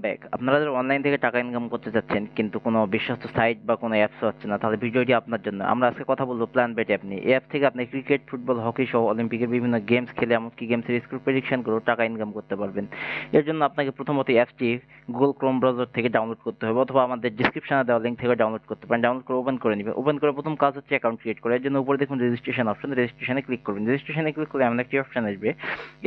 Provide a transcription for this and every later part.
Back. আপনারা যারা online থেকে টাকা ইনকাম করতে চাচ্ছেন কিন্তু কোনো বিশ্বস্ত সাইট বা কোনো অ্যাপস হচ্ছে না, তাহলে ভিডিওটি আপনার জন্য। আমরা আজকে কথা বলবো প্ল্যান বেট অ্যাপ নিয়ে। এই অ্যাপ থেকে আপনি ক্রিকেট, ফুটবল, হকি সহ অলিম্পিকের বিভিন্ন গেমস খেলে এমনকি গেমসের স্কোর প্রেডিকশন করেও টাকা ইনকাম করতে পারবেন। এর জন্য আপনাকে প্রথমত অ্যাপসটি গুগল ক্রোম ব্রাউজার থেকে ডাউনলোড করতে হবে, অথবা আমাদের ডিসক্রিপশনে দেওয়া লিঙ্ক থেকে ডাউনলোড করতে পারেন। ডাউনলোড করে ওপেন করে নেবেন। ওপেন করে প্রথম কাজ হচ্ছে অ্যাকাউন্ট ক্রিয়েট করা। এর জন্য উপরে দেখুন রেজিস্ট্রেশন অপশন, রেজিস্ট্রেশনে ক্লিক করবেন। রেজিস্ট্রেশনে ক্লিক করলে এমন একটি অপশন আসবে,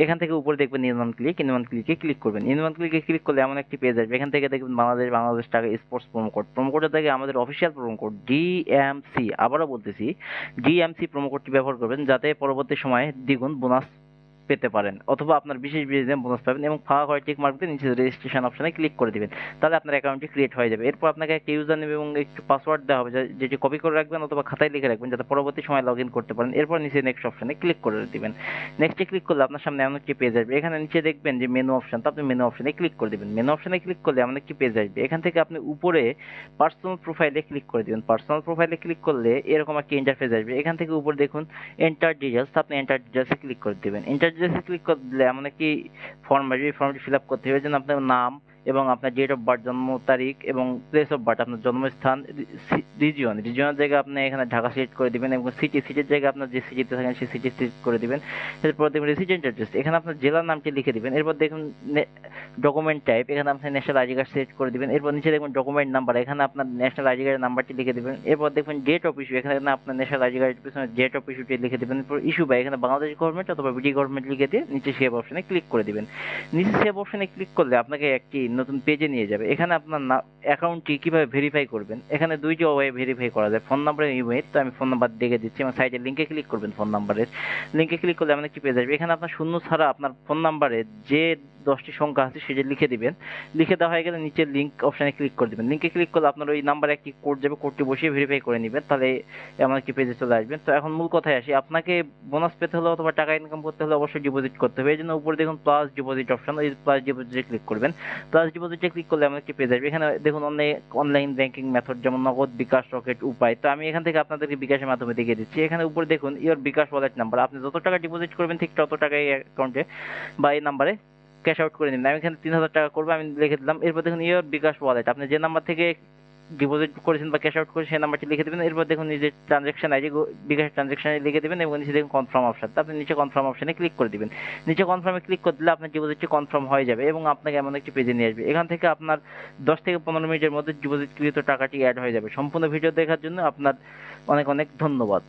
এখান থেকে উপরে দেখবেন ইনওয়ান ক্লিক, ইনওয়ান ক্লিকে ক্লিক করবেন। ইনওয়ান ক্লিকে ক্লিক করলে এমন একটি পেজ আসবে, এখান থেকে দেখবেন বাংলাদেশ টাকা স্পোর্টস প্রোমো কোড। প্রোমো কোডের থেকে আমাদের অফিসিয়াল প্রোমো কোড ডিএমসি, আবারও বলতেছি ডিএমসি প্রোমো কোডটি ব্যবহার করবেন, যাতে পরবর্তী সময়ে দ্বিগুণ বোনাস পেতে পারেন, অথবা আপনার বিশেষ বিশেষ বোনাস পাবেন। এবং ফাঁকা করে টিক মার্ক দিয়ে নিচে রেজিস্ট্রেশন অপশনে ক্লিক করে দিবেন, তাহলে আপনার অ্যাকাউন্টটি ক্রিয়েট হয়ে যাবে। এরপর আপনাকে একটা ইউজার নেম এবং একটু পাসওয়ার্ড দেওয়া হবে, যেটি কপি করে রাখবেন অথবা খাতায় লিখে রাখবেন, যাতে পরবর্তী সময় লগ ইন করতে পারেন। এরপর নিচে নেক্সট অপশনে ক্লিক করে দিবেন। নেক্সটে ক্লিক করলে আপনার সামনে এমন একটি পেজ আসবে, এখানে নিচে দেখবেন যে মেনু অপশন, তো আপনি মেনু অপশনে ক্লিক করে দিবেন। মেনু অপশনে ক্লিক করলে এমন একটি পেজ আসবে, এখান থেকে আপনি উপরে পার্সোনাল প্রোফাইলে ক্লিক করে দিবেন। পার্সোনাল প্রোফাইলে ক্লিক করলে এরকম একটা ইন্টারফেস আসবে, এখান থেকে উপরে দেখুন এন্টার ডিটেলস, আপনি এন্টার ডিটেলসে ক্লিক করে দিবেন। এন্টার ডিটেলসে ক্লিক করলে এমন একটি ফর্ম আসবে, এই ফর্মটি ফিল আপ করতে হবে। যেন আপনার নাম এবং আপনার ডেট অফ বার্থ, জন্ম তারিখ এবং প্লেস অফ বার্থ, আপনার জন্মস্থান, রিজিয়নের জায়গায় আপনি এখানে ঢাকা সিলেক্ট করে দিবেন, এবং সিটির জায়গায় আপনার যে সিটিতে থাকেন সেই সিটি সিলেক্ট করে দিবেন। এরপর দেখবেন রেসিডেন্ট অ্যাড্রেস, এখানে আপনার জেলার নামটি লিখে দিবেন। এরপর দেখুন ডকুমেন্ট টাইপ, এখানে আপনি ন্যাশনাল আইডি কার্ড সিলেক্ট করে দিবেন। এরপর নিচে দেখবেন ডকুমেন্ট নাম্বার, এখানে আপনার ন্যাশনাল আইডি কার্ডের নাম্বারটি লিখে দিবেন। এরপর দেখবেন ডেট অফ ইস্যু, এখানে আপনার ন্যাশনাল আইডি কার্ডের পিছনে ডেট অফ ইস্যুটি লিখে দিবেন। এরপর ইস্যু বাই, এখানে বাংলাদেশ গভর্নমেন্ট অথবা বিডি গভর্নমেন্ট লিখে দিয়ে নিচে সেভ অপশনে ক্লিক করে দিবেন। নিচে সেভ অপশনে ক্লিক করলে আপনাকে একটি নতুন পেজে নিয়ে যাবে। এখানে আপনার অ্যাকাউন্টটি কিভাবে ভেরিফাই করবেন, এখানে দুইটি ওয়ে ভেরিফাই করা যায়, ফোন নাম্বার এবং ইমেইল। তো আমি ফোন নাম্বার দেখে দিচ্ছি, আমার সাইটের লিঙ্কে ক্লিক করবেন। ফোন নাম্বারের লিঙ্কে ক্লিক করলে এমন একটি পেজ আসবে, এখানে আপনার শূন্য ছাড়া আপনার ফোন নাম্বারে যে 10টি সংখ্যা আছে সেটা লিখে দিবেন। লিখে দেওয়া হয়ে গেলে নিচে লিঙ্ক অপশনে ক্লিক করে দিবেন। লিঙ্কে ক্লিক করলে আপনার ওই নাম্বারে একটি কোড যাবে, কোডটি বসিয়ে ভেরিফাই করে নেবেন, তাহলে এমন একটি পেজে চলে আসবেন। তো এখন মূল কথায় আসি, আপনাকে বোনাস পেতে হলে অথবা টাকা ইনকাম করতে হলে অবশ্যই ডিপোজিট করতে হবে। এই জন্য উপরে দেখুন প্লাস ডিপোজিট অপশন, এই প্লাস ডিপোজিটে ক্লিক করবেন। প্লাস ডিপোজিটে ক্লিক করলে এমন একটি পেজ আসবে, এখানে দেখুন অনলাইন ব্যাংকিং মেথড, যেমন নগদ, বিকাশ, রকেট, উপায়। তো আমি এখান থেকে আপনাদেরকে বিকাশের মাধ্যমে দেখিয়ে দিচ্ছি। এখানে উপরে দেখুন ইওর বিকাশ ওয়ালেট নাম্বার, আপনি যত টাকা ডিপোজিট করবেন ঠিক তত টাকা এই অ্যাকাউন্টে বা এই নাম্বারে ক্যাশ আউট করে নিন। আমি এখানে 3000 টাকা করবো, আমি লিখে দিলাম। এরপর দেখুন ইওর বিকাশ ওয়ালেট, আপনি যে নাম্বার থেকে ডিপোজিট করেছেন বা ক্যাশ আউট করেছেন সেই নাম্বারটি লিখে দেবেন। এরপর দেখুন নিজের ট্রানজাকশন আইডি বিকাশ ট্রানজাকশনে লিখে দেবেন, এবং নিচে দেখুন কনফার্ম অপশন, তো আপনি নিচে কনফার্ম অপশনে ক্লিক করে দিবেন। নিচে কনফার্মে ক্লিক করে দিলে আপনার ডিপোজিটটি কনফার্ম হয়ে যাবে, এবং আপনাকে এমন একটি পেজে নিয়ে আসবে। এখান থেকে আপনার 10 থেকে 15 মিনিটের মধ্যে ডিপোজিটকৃত টাকাটি অ্যাড হয়ে যাবে। সম্পূর্ণ ভিডিও দেখার জন্য আপনার অনেক অনেক ধন্যবাদ।